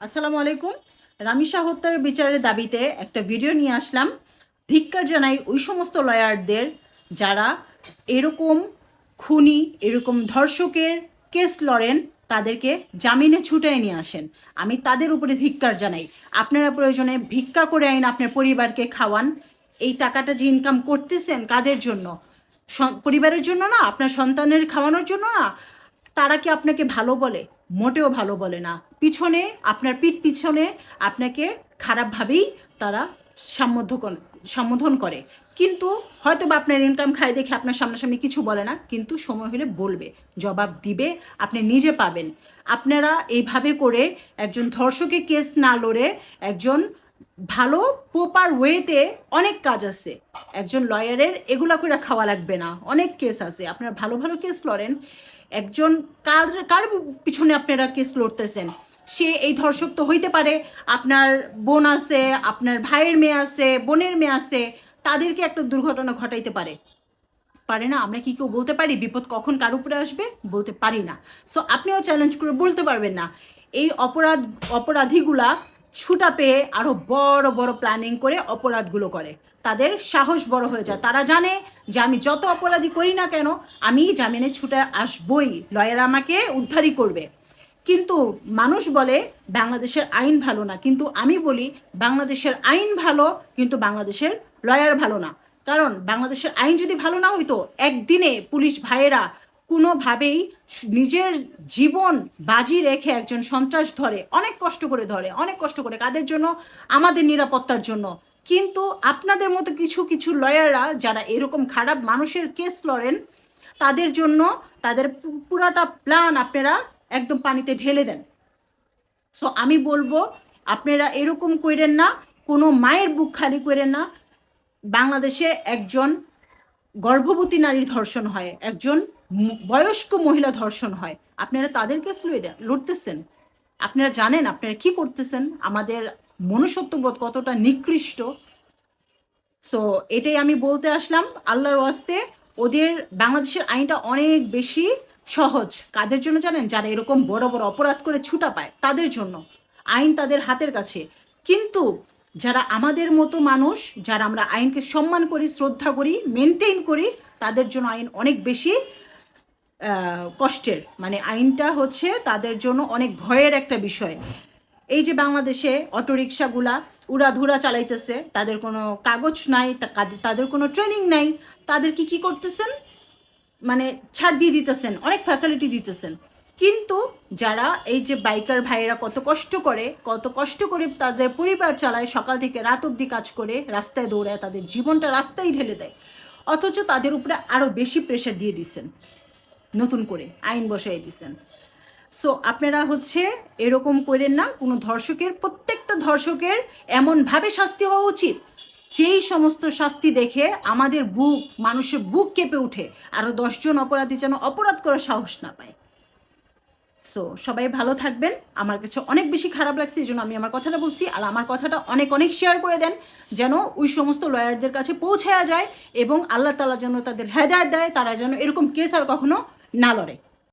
আসসালামু আলাইকুম। রামিসা হত্যার বিচারের দাবিতে একটা ভিডিও নিয়ে আসলাম। ধিক্কার জানাই ওই সমস্ত লয়ারদের যারা এরকম খুনি, এরকম ধর্ষকের কেস লড়েন, তাদেরকে জামিনে ছুটায় নিয়ে আসেন। আমি তাদের উপরে ধিক্কার জানাই। আপনারা প্রয়োজনে ভিক্ষা করে আইন আপনার পরিবারকে খাওয়ান। এই টাকাটা যে ইনকাম করতেছেন কাদের জন্য? পরিবারের জন্য না, আপনার সন্তানের খাওয়ানোর জন্য না। তারা কি আপনাকে ভালো বলে? মোটেও ভালো বলে না। পিছনে, আপনার পিঠ পিছনে আপনাকে খারাপভাবেই তারা সম্বোধন করে। কিন্তু হয়তো বা আপনার ইনকাম খায় দেখে আপনার সামনাসামনি কিছু বলে না, কিন্তু সময় হলে বলবে, জবাব দিবে, আপনি নিজে পাবেন। আপনারা এইভাবে করে একজন ধর্ষকের কেস না লড়ে একজন ভালো প্রপার ওয়েতে, অনেক কাজ আছে একজন লয়ারের, এগুলা করে খাওয়া লাগবে না। অনেক কেস আছে, আপনারা ভালো ভালো কেস লড়েন। একজন কার পিছনে আপনারা কেস লড়তেছেন? সে এই ধর্ষক তো হইতে পারে, আপনার বোন আছে, আপনার ভাইয়ের মেয়ে আছে, বোনের মেয়ে আছে, তাদেরকে একটা দুর্ঘটনা ঘটাইতে পারে। পারে না? আমরা কি কেউ বলতে পারি বিপদ কখন কার উপরে আসবে? বলতে পারি না। সো আপনিও চ্যালেঞ্জ করে বলতে পারবেন না। এই অপরাধীগুলা ছুটা পেয়ে আরও বড় বড় প্ল্যানিং করে অপরাধগুলো করে। তাদের সাহস বড় হয়ে যায়। তারা জানে যে আমি যত অপরাধী করি না কেন, আমি জামিনে ছুটে আসবই, লয়ার আমাকে উদ্ধারই করবে। কিন্তু মানুষ বলে বাংলাদেশের আইন ভালো না, কিন্তু আমি বলি বাংলাদেশের আইন ভালো, কিন্তু বাংলাদেশের লয়ার ভালো না। কারণ বাংলাদেশের আইন যদি ভালো না হইতো, একদিনে পুলিশ ভাইয়েরা কোনোভাবেই নিজের জীবন বাজি রেখে একজন সন্ত্রাস ধরে, অনেক কষ্ট করে ধরে, অনেক কষ্ট করে, কাদের জন্য? আমাদের নিরাপত্তার জন্য। কিন্তু আপনাদের মতো কিছু কিছু লয়াররা যারা এরকম খারাপ মানুষের কেস লড়েন, তাদের জন্য তাদের পুরাটা প্ল্যান আপনারা একদম পানিতে ঢেলে দেন। সো আমি বলবো আপনারা এরকম করেন না, কোনো মায়ের বুক খালি করেন না। বাংলাদেশে একজন গর্ভবতী নারীর ধর্ষণ হয়, একজন বয়স্ক মহিলা ধর্ষণ হয়, আপনারা তাদের কেস লড়তেছেন? আপনারা জানেন আপনারা কি করতেছেন? আমাদের মনুষ্যত্ববোধ কতটা নিকৃষ্ট। সো এটাই আমি বলতে আসলাম। আল্লাহর ওয়াস্তে, ওদের বাংলাদেশের আইনটা অনেক বেশি সহজ। কাদের জন্য জানেন? যারা এরকম বড় বড় অপরাধ করে ছুটা পায় তাদের জন্য। আইন তাদের হাতের কাছে। কিন্তু যারা আমাদের মতো মানুষ, যারা আমরা আইনকে সম্মান করি, শ্রদ্ধা করি, মেনটেন করি, তাদের জন্য আইন অনেক বেশি কষ্টের। মানে আইনটা হচ্ছে তাদের জন্য অনেক ভয়ের একটা বিষয়। এই যে বাংলাদেশে অটোরিকশাগুলা উড়াধুরা চালাইতেছে, তাদের কোনো কাগজ নাই, তাদের কোনো ট্রেনিং নাই, তাদের কি করতেছেন? মানে ছাড় দিয়ে দিতেছেন, অনেক ফ্যাসিলিটি দিতেছেন। কিন্তু যারা এই যে বাইকার ভাইয়েরা কত কষ্ট করে তাদের পরিবার চালায়, সকাল থেকে রাত অবধি কাজ করে, রাস্তায় দৌড়ায়, তাদের জীবনটা রাস্তায় ঢেলে দেয়, অথচ তাদের উপরে আরও বেশি প্রেশার দিয়ে দিচ্ছেন, নতুন করে আইন বসাই দিচ্ছেন। সো আপনারা হচ্ছে এরকম করেন না। কোনো ধর্ষকের, প্রত্যেকটা ধর্ষকের এমনভাবে শাস্তি হওয়া উচিত, যেই সমস্ত শাস্তি দেখে আমাদের মানুষের বুক কেঁপে উঠে, আরও 10জন অপরাধী যেন অপরাধ করার সাহস না পায়। সো সবাই ভালো থাকবেন। আমার কাছে অনেক বেশি খারাপ লাগছে, এই জন্য আমি আমার কথাটা বলছি। আর আমার কথাটা অনেক অনেক শেয়ার করে দেন, যেন ওই সমস্ত লয়ারদের কাছে পৌঁছায়া যায়, এবং আল্লাহ তাআলা যেন তাদের হেদায়েত দেয়, তারা যেন এরকম কেস আর কখনো না লড়ে।